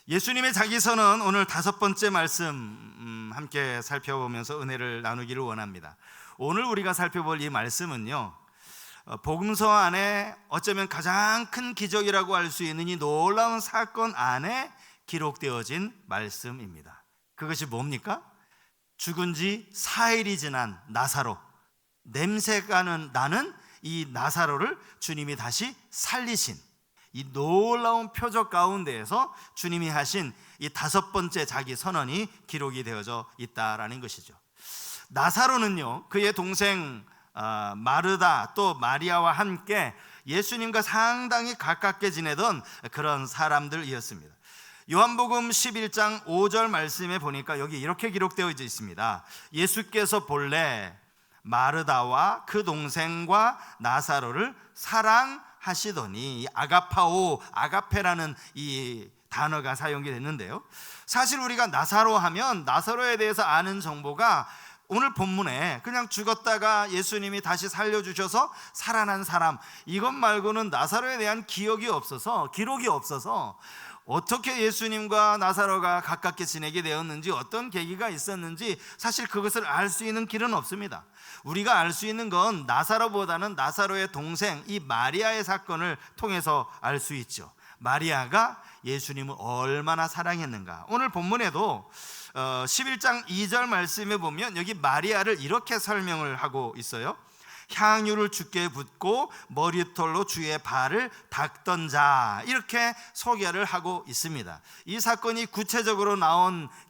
예수님의 자기서는 오늘 다섯 번째 말씀 함께 살펴보면서 은혜를 나누기를 원합니다. 오늘 우리가 살펴볼 이 말씀은요, 복음서 안에 어쩌면 가장 큰 기적이라고 할 수 있는 이 놀라운 사건 안에 기록되어진 말씀입니다. 그것이 뭡니까? 죽은 지 4일이 지난 나사로, 냄새가 나는 이 나사로를 주님이 다시 살리신 이 놀라운 표적 가운데에서 주님이 하신 이 다섯 번째 자기 선언이 기록이 되어져 있다라는 것이죠. 나사로는요, 그의 동생 마르다 또 마리아와 함께 예수님과 상당히 가깝게 지내던 그런 사람들이었습니다. 요한복음 11장 5절 말씀에 보니까 여기 이렇게 기록되어 있습니다. 예수께서 본래 마르다와 그 동생과 나사로를 사랑하시더니, 아가파오, 아가페라는 이 단어가 사용이 됐는데요, 사실 우리가 나사로 하면 나사로에 대해서 아는 정보가 오늘 본문에 그냥 죽었다가 예수님이 다시 살려주셔서 살아난 사람, 이것 말고는 나사로에 대한 기록이 없어서 어떻게 예수님과 나사로가 가깝게 지내게 되었는지, 어떤 계기가 있었는지 사실 그것을 알 수 있는 길은 없습니다. 우리가 알 수 있는 건 나사로보다는 나사로의 동생 이 마리아의 사건을 통해서 알 수 있죠. 마리아가 예수님을 얼마나 사랑했는가. 오늘 본문에도 11장 2절 말씀에 보면 여기 마리아를 이렇게 설명을 하고 있어요. 향유를 주께 붓고 머리털로 주의 발을 닦던 자, 이렇게 소개를 하고 있습니다. 이 사건이 구체적으로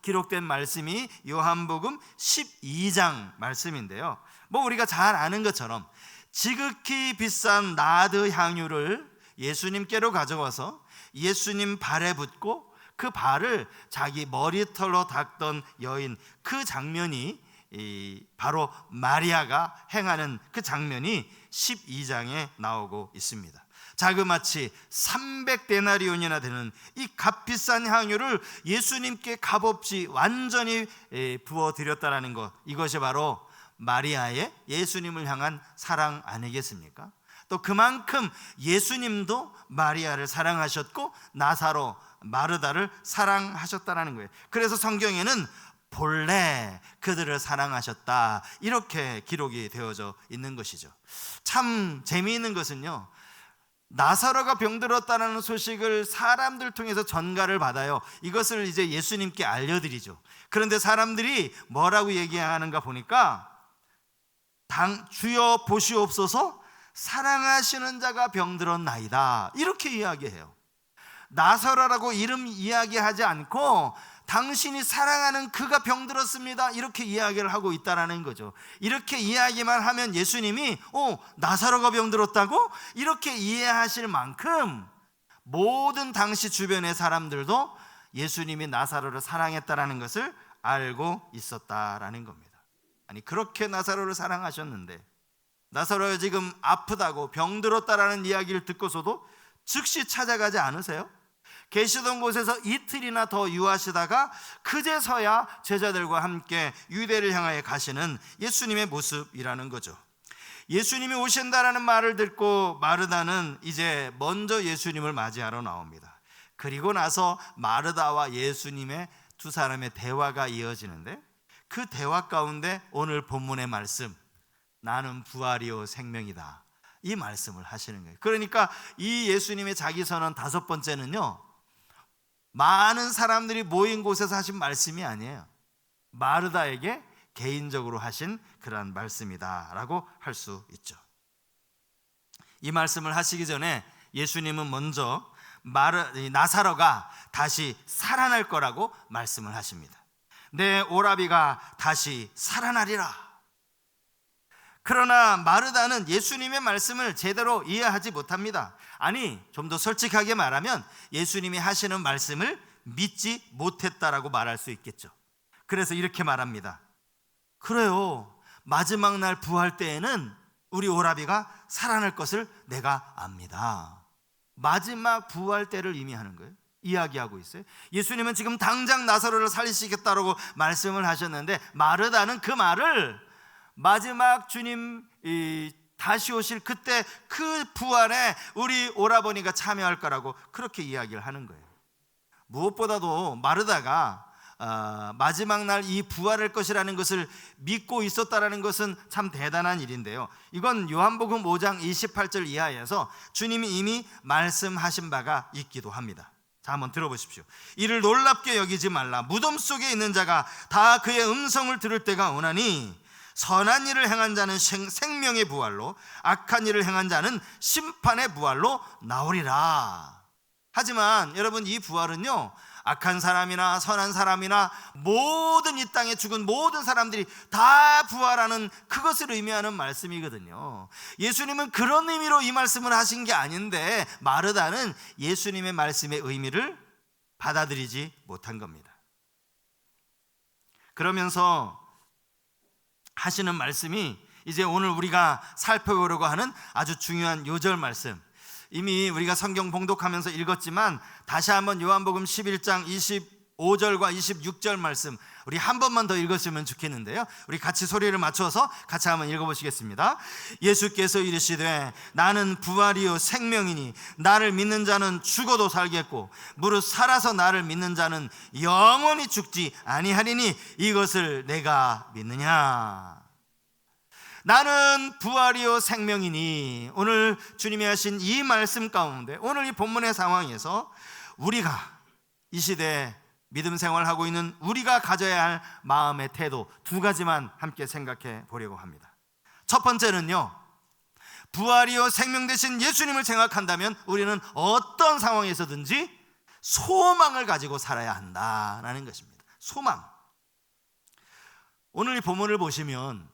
기록된 말씀이 요한복음 12장 말씀인데요, 우리가 잘 아는 것처럼 지극히 비싼 나드 향유를 예수님께로 가져와서 예수님 발에 붓고 그 발을 자기 머리털로 닦던 여인, 그 장면이 바로 마리아가 행하는 그 장면이 12장에 나오고 있습니다. 자그마치 300데나리온이나 되는 이 값비싼 향유를 예수님께 값없이 완전히 부어드렸다는 것, 이것이 바로 마리아의 예수님을 향한 사랑 아니겠습니까? 또 그만큼 예수님도 마리아를 사랑하셨고 나사로, 마르다를 사랑하셨다는 거예요. 그래서 성경에는 본래 그들을 사랑하셨다, 이렇게 기록이 되어져 있는 것이죠. 참 재미있는 것은요, 나사로가 병들었다는 소식을 사람들 통해서 전가를 받아요. 이것을 이제 예수님께 알려드리죠. 그런데 사람들이 뭐라고 얘기하는가 보니까, 주여 보시옵소서, 사랑하시는 자가 병들었나이다, 이렇게 이야기해요. 나사로라고 이름 이야기하지 않고 당신이 사랑하는 그가 병들었습니다, 이렇게 이야기를 하고 있다는 거죠. 이렇게 이야기만 하면 예수님이 나사로가 병들었다고? 이렇게 이해하실 만큼 모든 당시 주변의 사람들도 예수님이 나사로를 사랑했다는 것을 알고 있었다라는 겁니다. 아니, 그렇게 나사로를 사랑하셨는데 나사로가 지금 아프다고 병들었다라는 이야기를 듣고서도 즉시 찾아가지 않으세요? 계시던 곳에서 이틀이나 더 유하시다가 그제서야 제자들과 함께 유대를 향하여 가시는 예수님의 모습이라는 거죠. 예수님이 오신다라는 말을 듣고 마르다는 이제 먼저 예수님을 맞이하러 나옵니다. 그리고 나서 마르다와 예수님의 두 사람의 대화가 이어지는데, 그 대화 가운데 오늘 본문의 말씀, 나는 부활이요 생명이다, 이 말씀을 하시는 거예요. 그러니까 이 예수님의 자기 선언 다섯 번째는요, 많은 사람들이 모인 곳에서 하신 말씀이 아니에요. 마르다에게 개인적으로 하신 그러한 말씀이다라고 할 수 있죠. 이 말씀을 하시기 전에 예수님은 먼저 나사로가 다시 살아날 거라고 말씀을 하십니다. 내 오라비가 다시 살아나리라. 그러나 마르다는 예수님의 말씀을 제대로 이해하지 못합니다. 아니, 좀 더 솔직하게 말하면 예수님이 하시는 말씀을 믿지 못했다라고 말할 수 있겠죠. 그래서 이렇게 말합니다. 그래요, 마지막 날 부활 때에는 우리 오라비가 살아날 것을 내가 압니다. 마지막 부활 때를 의미하는 거예요. 이야기하고 있어요. 예수님은 지금 당장 나사로를 살리시겠다라고 말씀을 하셨는데, 마르다는 그 말을 마지막 주님 다시 오실 그때 그 부활에 우리 오라버니가 참여할 거라고 그렇게 이야기를 하는 거예요. 무엇보다도 마르다가 마지막 날 이 부활할 것이라는 것을 믿고 있었다라는 것은 참 대단한 일인데요. 이건 요한복음 5장 28절 이하에서 주님이 이미 말씀하신 바가 있기도 합니다. 자, 한번 들어보십시오. 이를 놀랍게 여기지 말라. 무덤 속에 있는 자가 다 그의 음성을 들을 때가 오나니 선한 일을 행한 자는 생명의 부활로, 악한 일을 행한 자는 심판의 부활로 나오리라. 하지만 여러분, 이 부활은요, 악한 사람이나 선한 사람이나 모든 이 땅에 죽은 모든 사람들이 다 부활하는 그것을 의미하는 말씀이거든요. 예수님은 그런 의미로 이 말씀을 하신 게 아닌데 마르다는 예수님의 말씀의 의미를 받아들이지 못한 겁니다. 그러면서 하시는 말씀이 이제 오늘 우리가 살펴보려고 하는 아주 중요한 요절 말씀, 이미 우리가 성경 봉독하면서 읽었지만 다시 한번 요한복음 11장 25절과 26절 말씀 우리 한 번만 더 읽었으면 좋겠는데요. 우리 같이 소리를 맞춰서 같이 한번 읽어보시겠습니다. 예수께서 이르시되 나는 부활이요 생명이니 나를 믿는 자는 죽어도 살겠고 무릇 살아서 나를 믿는 자는 영원히 죽지 아니하리니 이것을 내가 믿느냐. 나는 부활이요 생명이니, 오늘 주님이 하신 이 말씀 가운데 오늘 이 본문의 상황에서 우리가 이 시대에 믿음 생활하고 있는 우리가 가져야 할 마음의 태도 두 가지만 함께 생각해 보려고 합니다. 첫 번째는요, 부활이요 생명 되신 예수님을 생각한다면 우리는 어떤 상황에서든지 소망을 가지고 살아야 한다라는 것입니다. 소망. 오늘 이 본문을 보시면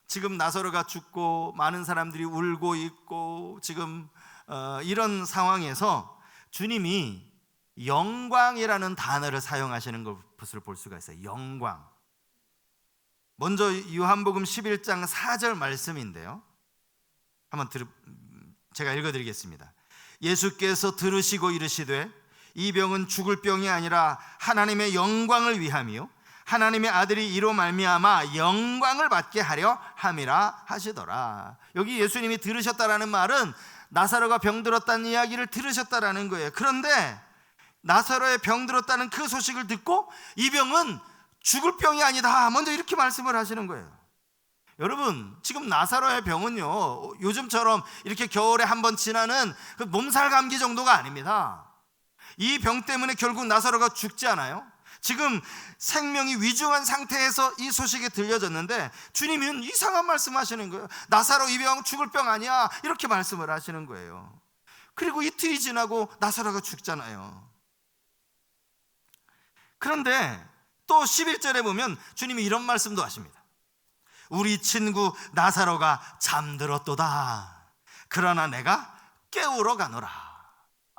지금 나사로가 죽고 많은 사람들이 울고 있고 지금 이런 상황에서 주님이 영광이라는 단어를 사용하시는 것을 볼 수가 있어요. 영광. 먼저 요한복음 11장 4절 말씀인데요, 한번 제가 읽어드리겠습니다. 예수께서 들으시고 이르시되 이 병은 죽을 병이 아니라 하나님의 영광을 위함이요 하나님의 아들이 이로 말미암아 영광을 받게 하려 함이라 하시더라. 여기 예수님이 들으셨다라는 말은 나사로가 병들었다는 이야기를 들으셨다라는 거예요. 그런데 나사로의 병들었다는 그 소식을 듣고 이 병은 죽을 병이 아니다, 먼저 이렇게 말씀을 하시는 거예요. 여러분, 지금 나사로의 병은요, 요즘처럼 이렇게 겨울에 한번 지나는 그 몸살 감기 정도가 아닙니다. 이 병 때문에 결국 나사로가 죽지 않아요. 지금 생명이 위중한 상태에서 이 소식이 들려졌는데 주님은 이상한 말씀하시는 거예요. 나사로 이 병 죽을 병 아니야, 이렇게 말씀을 하시는 거예요. 그리고 이틀이 지나고 나사로가 죽잖아요. 그런데 또 11절에 보면 주님이 이런 말씀도 하십니다. 우리 친구 나사로가 잠들었도다. 그러나 내가 깨우러 가노라.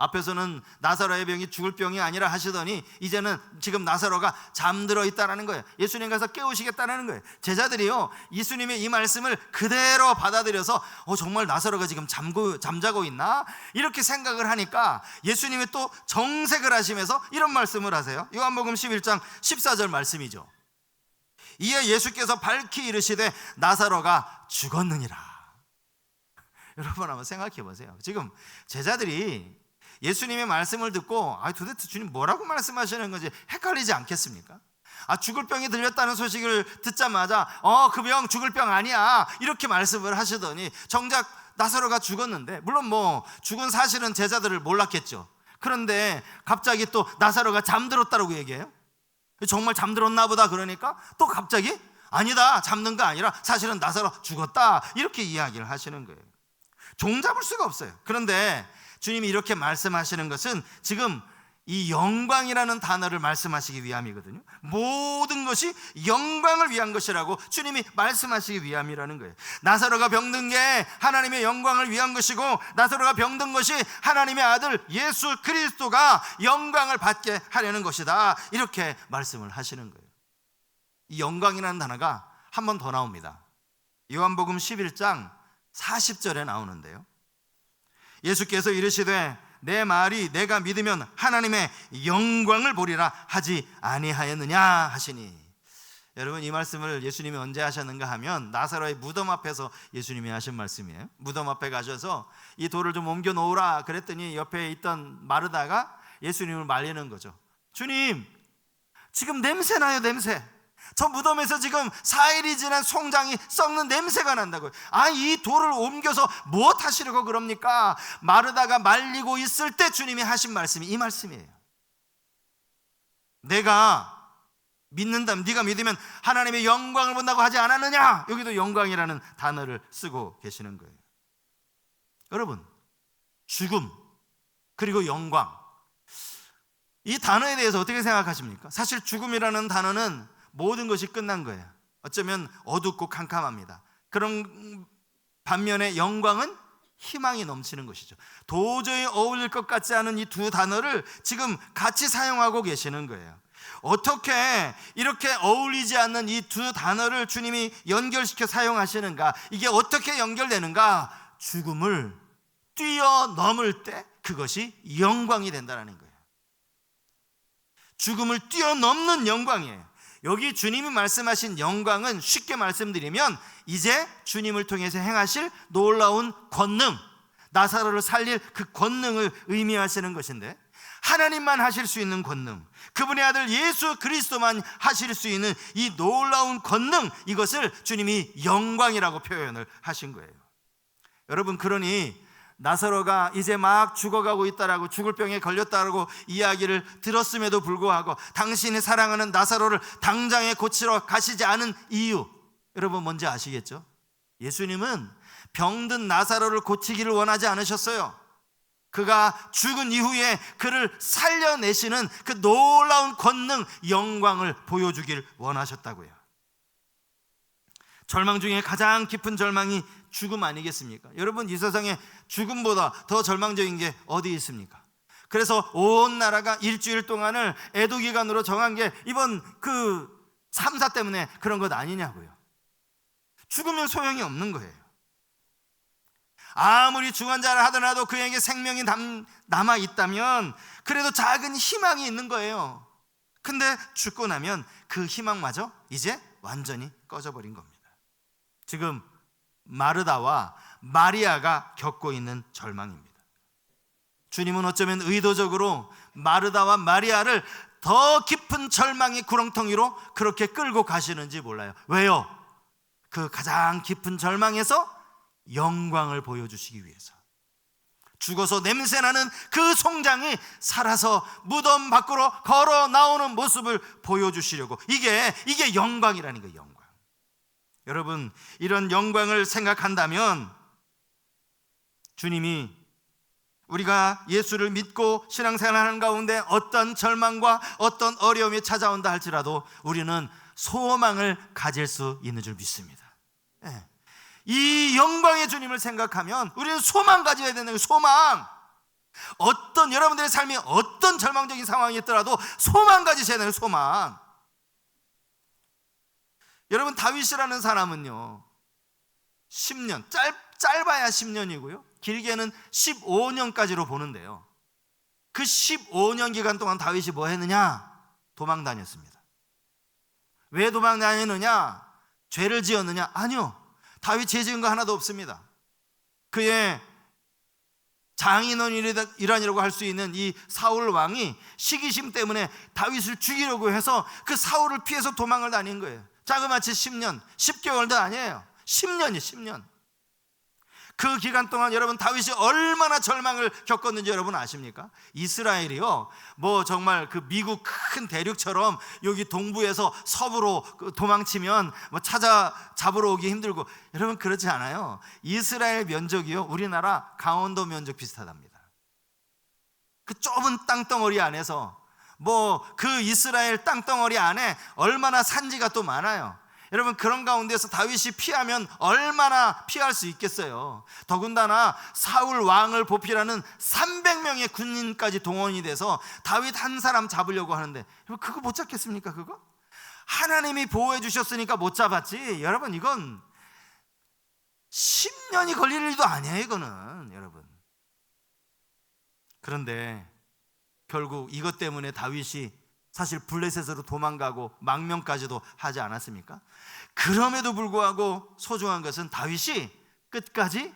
앞에서는 나사로의 병이 죽을 병이 아니라 하시더니 이제는 지금 나사로가 잠들어 있다는 거예요. 예수님 가서 깨우시겠다는 거예요. 제자들이요, 예수님의 이 말씀을 그대로 받아들여서 정말 나사로가 지금 잠자고 있나? 이렇게 생각을 하니까 예수님이 또 정색을 하시면서 이런 말씀을 하세요. 요한복음 11장 14절 말씀이죠. 이에 예수께서 밝히 이르시되 나사로가 죽었느니라. 여러분 한번 생각해 보세요. 지금 제자들이 예수님의 말씀을 듣고 도대체 주님 뭐라고 말씀하시는 건지 헷갈리지 않겠습니까? 죽을 병이 들렸다는 소식을 듣자마자 그 병 죽을 병 아니야, 이렇게 말씀을 하시더니 정작 나사로가 죽었는데, 물론 죽은 사실은 제자들을 몰랐겠죠. 그런데 갑자기 또 나사로가 잠들었다고 얘기해요. 정말 잠들었나 보다. 그러니까 또 갑자기 아니다, 잠든 거 아니라 사실은 나사로 죽었다, 이렇게 이야기를 하시는 거예요. 종잡을 수가 없어요. 그런데 주님이 이렇게 말씀하시는 것은 지금 이 영광이라는 단어를 말씀하시기 위함이거든요. 모든 것이 영광을 위한 것이라고 주님이 말씀하시기 위함이라는 거예요. 나사로가 병든 게 하나님의 영광을 위한 것이고, 나사로가 병든 것이 하나님의 아들 예수 그리스도가 영광을 받게 하려는 것이다, 이렇게 말씀을 하시는 거예요. 이 영광이라는 단어가 한 번 더 나옵니다. 요한복음 11장 40절에 나오는데요, 예수께서 이르시되 내 말이 내가 믿으면 하나님의 영광을 보리라 하지 아니하였느냐 하시니. 여러분, 이 말씀을 예수님이 언제 하셨는가 하면 나사로의 무덤 앞에서 예수님이 하신 말씀이에요. 무덤 앞에 가셔서 이 돌을 좀 옮겨 놓으라 그랬더니 옆에 있던 마르다가 예수님을 말리는 거죠. 주님, 지금 냄새 나요, 냄새. 저 무덤에서 지금 4일이 지난 송장이 썩는 냄새가 난다고요. 이 돌을 옮겨서 무엇 하시려고 그럽니까? 마르다가 말리고 있을 때 주님이 하신 말씀이 이 말씀이에요. 내가 믿는다면, 네가 믿으면 하나님의 영광을 본다고 하지 않았느냐? 여기도 영광이라는 단어를 쓰고 계시는 거예요. 여러분, 죽음 그리고 영광, 이 단어에 대해서 어떻게 생각하십니까? 사실 죽음이라는 단어는 모든 것이 끝난 거예요. 어쩌면 어둡고 캄캄합니다. 그런 반면에 영광은 희망이 넘치는 것이죠. 도저히 어울릴 것 같지 않은 이 두 단어를 지금 같이 사용하고 계시는 거예요. 어떻게 이렇게 어울리지 않는 이 두 단어를 주님이 연결시켜 사용하시는가? 이게 어떻게 연결되는가? 죽음을 뛰어넘을 때 그것이 영광이 된다는 거예요. 죽음을 뛰어넘는 영광이에요. 여기 주님이 말씀하신 영광은 쉽게 말씀드리면 이제 주님을 통해서 행하실 놀라운 권능, 나사로를 살릴 그 권능을 의미하시는 것인데, 하나님만 하실 수 있는 권능, 그분의 아들 예수 그리스도만 하실 수 있는 이 놀라운 권능, 이것을 주님이 영광이라고 표현을 하신 거예요. 여러분, 그러니 나사로가 이제 막 죽어가고 있다라고, 죽을 병에 걸렸다라고 이야기를 들었음에도 불구하고 당신이 사랑하는 나사로를 당장에 고치러 가시지 않은 이유, 여러분 뭔지 아시겠죠? 예수님은 병든 나사로를 고치기를 원하지 않으셨어요. 그가 죽은 이후에 그를 살려내시는 그 놀라운 권능, 영광을 보여주길 원하셨다고요. 절망 중에 가장 깊은 절망이 죽음 아니겠습니까? 여러분, 이 세상에 죽음보다 더 절망적인 게 어디 있습니까? 그래서 온 나라가 일주일 동안을 애도기간으로 정한 게 이번 그 3사 때문에 그런 것 아니냐고요. 죽으면 소용이 없는 거예요. 아무리 중환자를 하더라도 그에게 생명이 남아있다면 그래도 작은 희망이 있는 거예요. 근데 죽고 나면 그 희망마저 이제 완전히 꺼져버린 겁니다. 지금 마르다와 마리아가 겪고 있는 절망입니다. 주님은 어쩌면 의도적으로 마르다와 마리아를 더 깊은 절망의 구렁텅이로 그렇게 끌고 가시는지 몰라요. 왜요? 그 가장 깊은 절망에서 영광을 보여주시기 위해서. 죽어서 냄새나는 그 송장이 살아서 무덤 밖으로 걸어 나오는 모습을 보여주시려고. 이게 영광이라는 거예요. 영광. 여러분, 이런 영광을 생각한다면 주님이 우리가 예수를 믿고 신앙생활하는 가운데 어떤 절망과 어떤 어려움이 찾아온다 할지라도 우리는 소망을 가질 수 있는 줄 믿습니다. 이 영광의 주님을 생각하면 우리는 소망 가져야 되는 거예요. 소망. 어떤 여러분들의 삶이 어떤 절망적인 상황이 있더라도 소망 가지셔야 되는 소망. 여러분, 다윗이라는 사람은요 10년, 짧아야 10년이고요 길게는 15년까지로 보는데요, 그 15년 기간 동안 다윗이 뭐 했느냐? 도망 다녔습니다. 왜 도망 다녔느냐? 죄를 지었느냐? 아니요, 다윗 죄 지은 거 하나도 없습니다. 그의 장인어른이라고 할 수 있는 이 사울 왕이 시기심 때문에 다윗을 죽이려고 해서 그 사울을 피해서 도망을 다닌 거예요. 자그마치 10년, 10개월도 아니에요. 10년이 10년. 그 기간 동안 여러분 다윗이 얼마나 절망을 겪었는지 여러분 아십니까? 이스라엘이요, 뭐 정말 그 미국 큰 대륙처럼 여기 동부에서 서부로 도망치면 뭐 잡으러 오기 힘들고, 여러분 그렇지 않아요. 이스라엘 면적이요 우리나라 강원도 면적 비슷하답니다. 그 좁은 땅덩어리 안에서 뭐 그 이스라엘 땅덩어리 안에 얼마나 산지가 또 많아요. 여러분, 그런 가운데서 다윗이 피하면 얼마나 피할 수 있겠어요. 더군다나 사울 왕을 보필하는 300명의 군인까지 동원이 돼서 다윗 한 사람 잡으려고 하는데, 여러분 그거 못 잡겠습니까? 그거? 하나님이 보호해 주셨으니까 못 잡았지, 여러분 이건 10년이 걸릴 일도 아니에요, 이거는. 여러분, 그런데 결국 이것 때문에 다윗이 사실 블레셋으로 도망가고 망명까지도 하지 않았습니까? 그럼에도 불구하고 소중한 것은 다윗이 끝까지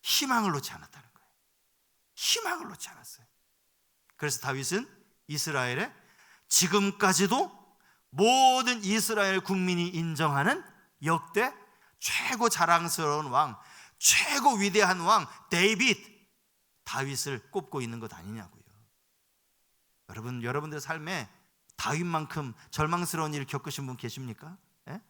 희망을 놓지 않았다는 거예요. 희망을 놓지 않았어요. 그래서 다윗은 이스라엘의 지금까지도 모든 이스라엘 국민이 인정하는 역대 최고 자랑스러운 왕, 최고 위대한 왕 다윗을 꼽고 있는 것 아니냐고요. 여러분들 삶에 다윗만큼 절망스러운 일을 겪으신 분 계십니까? 예?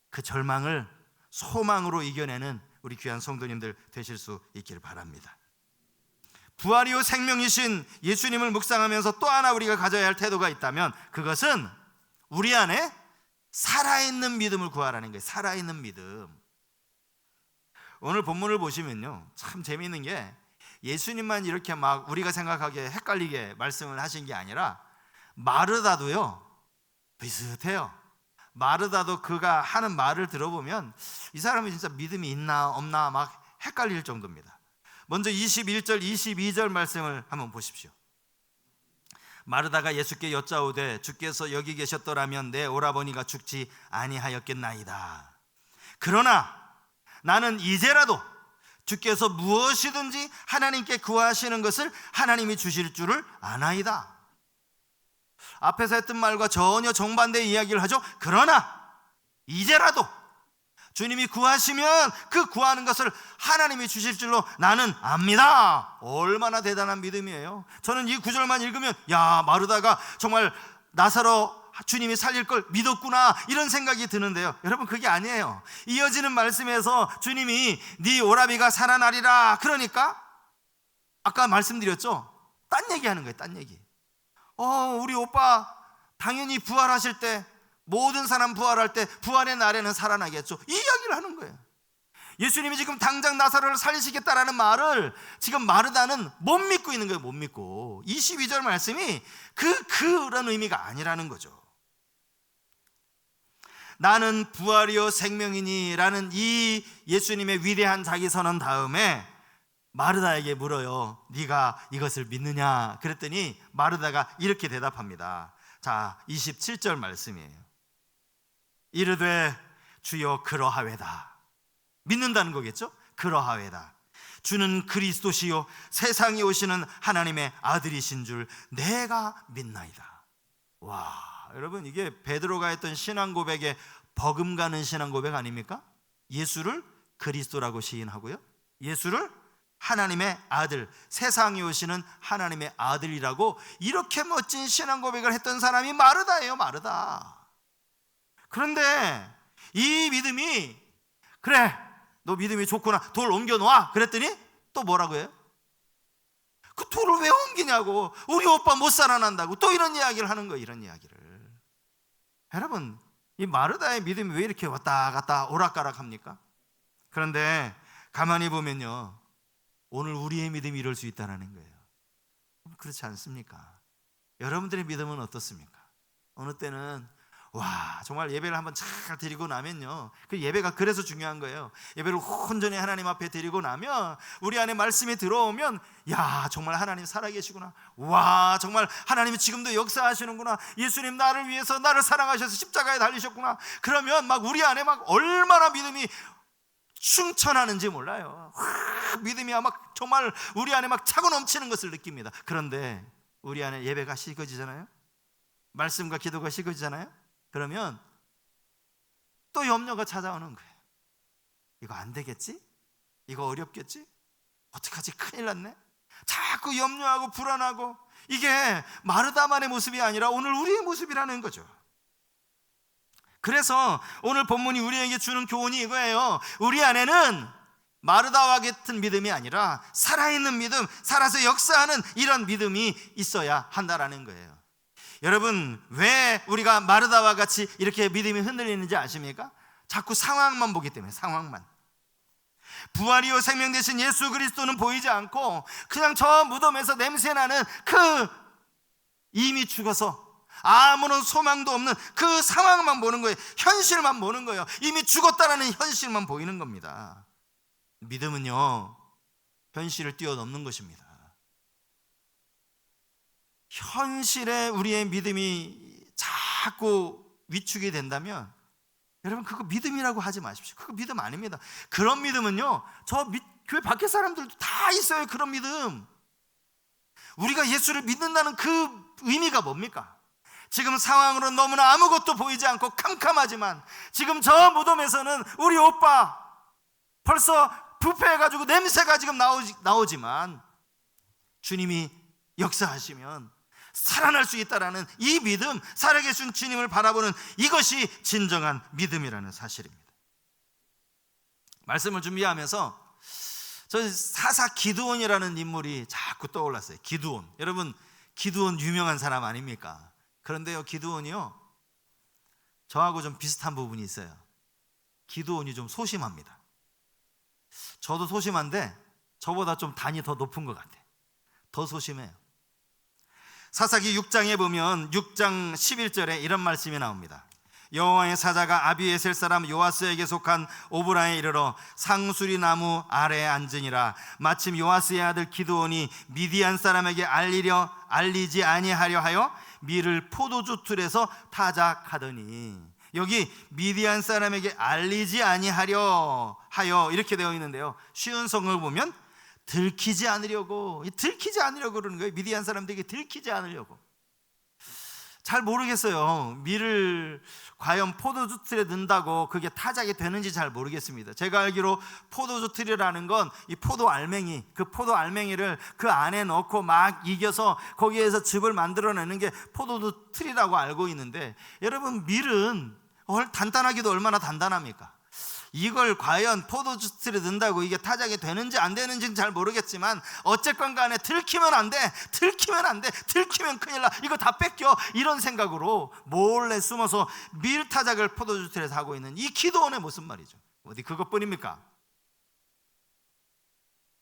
그 절망을 소망으로 이겨내는 우리 귀한 성도님들 되실 수 있기를 바랍니다. 부활이요 생명이신 예수님을 묵상하면서 또 하나 우리가 가져야 할 태도가 있다면 그것은 우리 안에 살아있는 믿음을 구하라는 거예요. 살아있는 믿음. 오늘 본문을 보시면요, 참 재미있는 게 예수님만 이렇게 막 우리가 생각하기에 헷갈리게 말씀을 하신 게 아니라 마르다도요 비슷해요. 마르다도 그가 하는 말을 들어보면 이 사람이 진짜 믿음이 있나 없나 막 헷갈릴 정도입니다. 먼저 21절 22절 말씀을 한번 보십시오. 마르다가 예수께 여짜오되 주께서 여기 계셨더라면 내 오라버니가 죽지 아니하였겠나이다. 그러나 나는 이제라도 주께서 무엇이든지 하나님께 구하시는 것을 하나님이 주실 줄을 아나이다. 앞에서 했던 말과 전혀 정반대의 이야기를 하죠. 그러나 이제라도 주님이 구하시면 그 구하는 것을 하나님이 주실 줄로 나는 압니다. 얼마나 대단한 믿음이에요. 저는 이 구절만 읽으면 야, 마르다가 정말 나사로 주님이 살릴 걸 믿었구나 이런 생각이 드는데요, 여러분 그게 아니에요. 이어지는 말씀에서 주님이 네 오라비가 살아나리라 그러니까 아까 말씀드렸죠, 딴 얘기하는 거예요. 딴 얘기. 우리 오빠 당연히 부활하실 때, 모든 사람 부활할 때 부활의 날에는 살아나겠죠, 이 이야기를 하는 거예요. 예수님이 지금 당장 나사로를 살리시겠다라는 말을 지금 마르다는 못 믿고 있는 거예요. 못 믿고. 22절 말씀이 그런 의미가 아니라는 거죠. 나는 부활이요 생명이니 라는 이 예수님의 위대한 자기 선언 다음에 마르다에게 물어요. 네가 이것을 믿느냐? 그랬더니 마르다가 이렇게 대답합니다. 자, 27절 말씀이에요. 이르되 주여 그러하외다. 믿는다는 거겠죠? 그러하외다. 주는 그리스도시요 세상에 오시는 하나님의 아들이신 줄 내가 믿나이다. 와, 여러분 이게 베드로가 했던 신앙 고백에 버금가는 신앙 고백 아닙니까? 예수를 그리스도라고 시인하고요, 예수를 하나님의 아들, 세상에 오시는 하나님의 아들이라고 이렇게 멋진 신앙 고백을 했던 사람이 마르다예요. 마르다. 그런데 이 믿음이, 그래 너 믿음이 좋구나, 돌 옮겨놓아 그랬더니 또 뭐라고 해요? 그 돌을 왜 옮기냐고, 우리 오빠 못 살아난다고 또 이런 이야기를 하는 거예요. 이런 이야기를. 여러분 이 마르다의 믿음이 왜 이렇게 왔다 갔다 오락가락 합니까? 그런데 가만히 보면요, 오늘 우리의 믿음이 이럴 수 있다는 거예요. 그렇지 않습니까? 여러분들의 믿음은 어떻습니까? 어느 때는 와, 정말 예배를 한번 잘 드리고 나면요, 그 예배가 그래서 중요한 거예요. 예배를 온전히 하나님 앞에 드리고 나면 우리 안에 말씀이 들어오면 야, 정말 하나님 살아계시구나, 와 정말 하나님이 지금도 역사하시는구나, 예수님 나를 위해서 나를 사랑하셔서 십자가에 달리셨구나. 그러면 막 우리 안에 막 얼마나 믿음이 충천하는지 몰라요. 믿음이 막 정말 우리 안에 막 차고 넘치는 것을 느낍니다. 그런데 우리 안에 예배가 식어지잖아요, 말씀과 기도가 식어지잖아요. 그러면 또 염려가 찾아오는 거예요. 이거 안 되겠지? 이거 어렵겠지? 어떡하지? 큰일 났네? 자꾸 염려하고 불안하고, 이게 마르다만의 모습이 아니라 오늘 우리의 모습이라는 거죠. 그래서 오늘 본문이 우리에게 주는 교훈이 이거예요. 우리 안에는 마르다와 같은 믿음이 아니라 살아있는 믿음, 살아서 역사하는 이런 믿음이 있어야 한다라는 거예요. 여러분 왜 우리가 마르다와 같이 이렇게 믿음이 흔들리는지 아십니까? 자꾸 상황만 보기 때문에. 상황만. 부활이요 생명 되신 예수 그리스도는 보이지 않고 그냥 저 무덤에서 냄새나는 그 이미 죽어서 아무런 소망도 없는 그 상황만 보는 거예요. 현실만 보는 거예요. 이미 죽었다라는 현실만 보이는 겁니다. 믿음은요 현실을 뛰어넘는 것입니다. 현실에 우리의 믿음이 자꾸 위축이 된다면 여러분 그거 믿음이라고 하지 마십시오. 그거 믿음 아닙니다. 그런 믿음은요 저 교회 밖에 사람들도 다 있어요. 그런 믿음. 우리가 예수를 믿는다는 그 의미가 뭡니까? 지금 상황으로 너무나 아무것도 보이지 않고 캄캄하지만 지금 저 무덤에서는 우리 오빠 벌써 부패해가지고 냄새가 지금 나오지만 주님이 역사하시면 살아날 수 있다라는 이 믿음, 살아계신 주님을 바라보는 이것이 진정한 믿음이라는 사실입니다. 말씀을 준비하면서 저 사사 기드온이라는 인물이 자꾸 떠올랐어요. 기드온. 여러분, 기드온 유명한 사람 아닙니까? 그런데요, 기드온이요, 저하고 좀 비슷한 부분이 있어요. 기드온이 좀 소심합니다. 저도 소심한데 저보다 좀 단이 더 높은 것 같아요. 더 소심해요. 사사기 6장에 보면 6장 11절에 이런 말씀이 나옵니다. 여호와의 사자가 아비에셀 사람 요아스에게 속한 오브라에 이르러 상수리 나무 아래에 앉으니라. 마침 요아스의 아들 기드온이 미디안 사람에게 알리지 아니하려 하여 밀을 포도주 틀에서 타작하더니, 여기 미디안 사람에게 알리지 아니하려 하여 이렇게 되어 있는데요, 쉬운 성을 보면 들키지 않으려고 그러는 거예요. 미디안 사람들에게 들키지 않으려고. 잘 모르겠어요. 밀을 과연 포도주 틀에 넣는다고 그게 타작이 되는지 잘 모르겠습니다. 제가 알기로 포도주 틀이라는 건 이 포도 알맹이, 그 포도 알맹이를 그 안에 넣고 막 이겨서 거기에서 즙을 만들어내는 게 포도주 틀이라고 알고 있는데, 여러분, 밀은 단단하기도 얼마나 단단합니까? 이걸 과연 포도주 틀에 넣는다고 이게 타작이 되는지 안 되는지는 잘 모르겠지만 어쨌건 간에 들키면 안 돼, 들키면 큰일 나, 이거 다 뺏겨, 이런 생각으로 몰래 숨어서 밀 타작을 포도주 틀에서 하고 있는 이 기드온의 모습 말이죠. 어디 그것뿐입니까?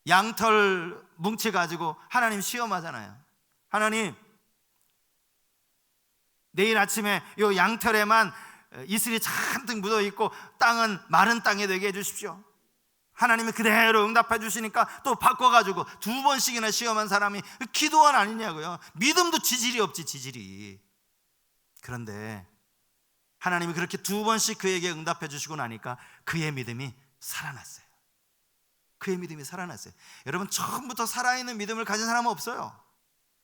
양털 뭉치 가지고 하나님 시험하잖아요. 하나님, 내일 아침에 요 양털에만 이슬이 잔뜩 묻어있고 땅은 마른 땅이 되게 해주십시오. 하나님이 그대로 응답해 주시니까 또 바꿔가지고 2번씩이나 시험한 사람이 기드온 아니냐고요. 믿음도 지질이 없지, 지질이. 그런데 하나님이 그렇게 2번씩 그에게 응답해 주시고 나니까 그의 믿음이 살아났어요. 그의 믿음이 살아났어요. 여러분, 처음부터 살아있는 믿음을 가진 사람은 없어요.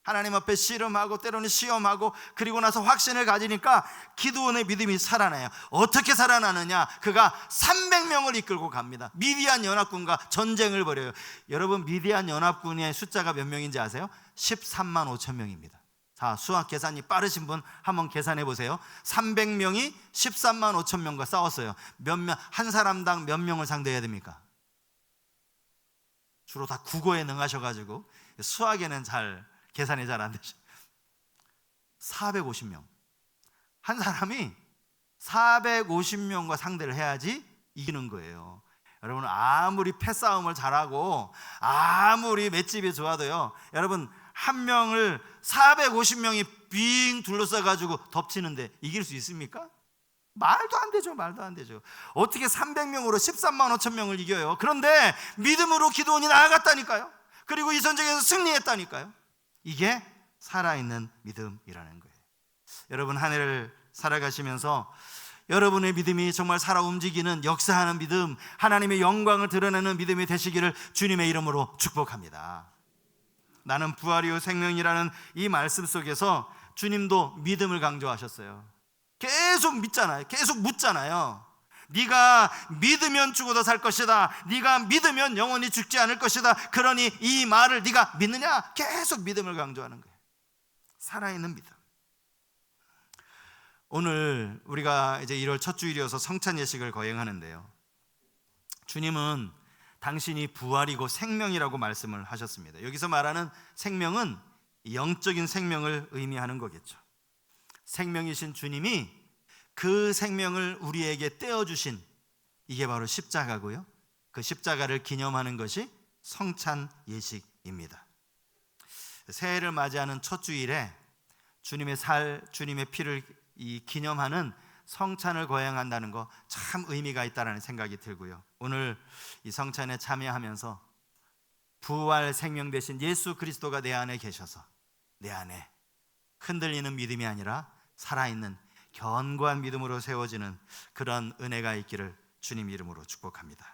하나님 앞에 씨름하고 때로는 시험하고 그리고 나서 확신을 가지니까 기드온의 믿음이 살아나요. 어떻게 살아나느냐? 그가 300명을 이끌고 갑니다. 미디안 연합군과 전쟁을 벌여요. 여러분, 미디안 연합군의 숫자가 몇 명인지 아세요? 13만 5천 명입니다. 자, 수학 계산이 빠르신 분 한번 계산해 보세요. 300명이 13만 5천 명과 싸웠어요. 한 사람당 몇 명을 상대해야 됩니까? 주로 다 국어에 능하셔가지고 수학에는 계산이 잘 안 되죠. 450명. 한 사람이 450명과 상대를 해야지 이기는 거예요. 여러분, 아무리 패싸움을 잘하고 아무리 맷집이 좋아도요, 여러분, 한 명을 450명이 빙 둘러싸가지고 덮치는데 이길 수 있습니까? 말도 안 되죠. 어떻게 300명으로 13만 5천 명을 이겨요? 그런데 믿음으로 기드온이 나아갔다니까요. 그리고 이 전쟁에서 승리했다니까요. 이게 살아있는 믿음이라는 거예요. 여러분, 한 해를 살아가시면서 여러분의 믿음이 정말 살아 움직이는, 역사하는 믿음, 하나님의 영광을 드러내는 믿음이 되시기를 주님의 이름으로 축복합니다. 나는 부활이요 생명이라는 이 말씀 속에서 주님도 믿음을 강조하셨어요. 계속 믿잖아요. 계속 묻잖아요. 네가 믿으면 죽어도 살 것이다. 네가 믿으면 영원히 죽지 않을 것이다. 그러니 이 말을 네가 믿느냐? 계속 믿음을 강조하는 거예요. 살아있는 믿음. 오늘 우리가 이제 1월 첫 주일이어서 성찬 예식을 거행하는데요, 주님은 당신이 부활이고 생명이라고 말씀을 하셨습니다. 여기서 말하는 생명은 영적인 생명을 의미하는 거겠죠. 생명이신 주님이 그 생명을 우리에게 떼어주신, 이게 바로 십자가고요, 그 십자가를 기념하는 것이 성찬 예식입니다. 새해를 맞이하는 첫 주일에 주님의 주님의 피를 기념하는 성찬을 거행한다는 거 참 의미가 있다는 생각이 들고요, 오늘 이 성찬에 참여하면서 부활 생명 되신 예수 그리스도가 내 안에 계셔서 내 안에 흔들리는 믿음이 아니라 살아있는 견고한 믿음으로 세워지는 그런 은혜가 있기를 주님 이름으로 축복합니다.